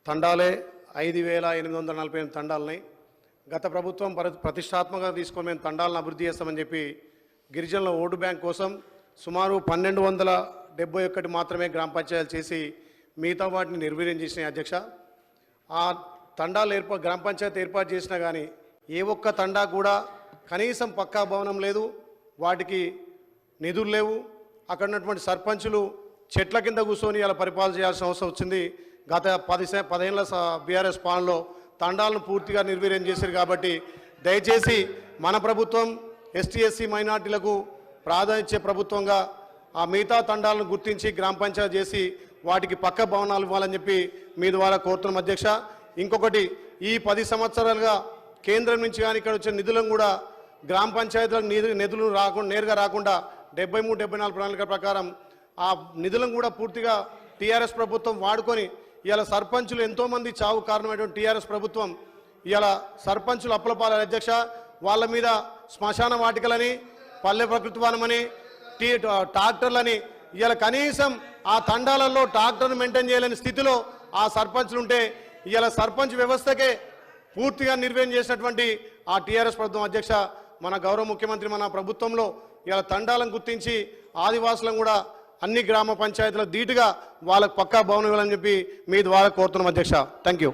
తండాలే 5,848 తండాలని గత ప్రభుత్వం ప్రతిష్టాత్మకంగా తీసుకొని మేము తండాలను అభివృద్ధి చేస్తామని చెప్పి గిరిజనుల ఓటు బ్యాంక్ కోసం సుమారు 1271 మాత్రమే గ్రామ పంచాయతీలు చేసి మిగతా వాటిని నిర్వీర్యం చేసినాయి అధ్యక్ష. ఆ తండాలు గ్రామ పంచాయతీ ఏర్పాటు చేసినా కానీ ఏ ఒక్క తండా కూడా కనీసం పక్కా భవనం లేదు, వాటికి నిధులు లేవు. అక్కడ ఉన్నటువంటి సర్పంచులు చెట్ల కింద కూర్చొని ఇలా పరిపాలన చేయాల్సిన అవసరం వచ్చింది. గత 10 ఏళ్ల బీఆర్ఎస్ పాలనలో తండాలను పూర్తిగా నిర్వీర్యం చేశారు. కాబట్టి దయచేసి మన ప్రభుత్వం ఎస్టీ ఎస్సీ మైనార్టీలకు ప్రాధాన్యత ఇచ్చే ప్రభుత్వంగా ఆ మిగతా తండాలను గుర్తించి గ్రామ పంచాయతీ చేసి వాటికి పక్క భవనాలు ఇవ్వాలని చెప్పి మీ ద్వారా కోరుతున్నాం అధ్యక్ష. ఇంకొకటి, ఈ 10 సంవత్సరాలుగా కేంద్రం నుంచి కానీ ఇక్కడ వచ్చిన నిధులను కూడా గ్రామ పంచాయతీలకు నిధులు నేరుగా రాకుండా 73-74 ప్రణాళిక ప్రకారం ఆ నిధులను కూడా పూర్తిగా టీఆర్ఎస్ ప్రభుత్వం వాడుకొని ఇవాళ సర్పంచులు ఎంతోమంది చావు కారణమైనటువంటి టీఆర్ఎస్ ప్రభుత్వం ఇవాళ సర్పంచులు అప్పలపాల అధ్యక్ష. వాళ్ళ మీద శ్మశాన వాటికలని, పల్లె ప్రకృతి వనమని, ట్రాక్టర్లని ఇవాళ కనీసం ఆ తండాలలో ట్రాక్టర్ను మెయింటైన్ చేయలేని స్థితిలో ఆ సర్పంచులు ఉంటే ఇవాళ సర్పంచ్ వ్యవస్థకే పూర్తిగా నిర్వహణ చేసినటువంటి ఆ టీఆర్ఎస్ ప్రభుత్వం అధ్యక్ష. మన గౌరవ ముఖ్యమంత్రి మన ప్రభుత్వంలో ఇవాళ తండాలను గుర్తించి ఆదివాసులను కూడా అన్ని గ్రామ పంచాయతీల ధీటుగా వాళ్ళకు పక్కా భవనం ఇవ్వాలని చెప్పి మీ ద్వారా కోరుతున్నాం అధ్యక్ష. Thank you.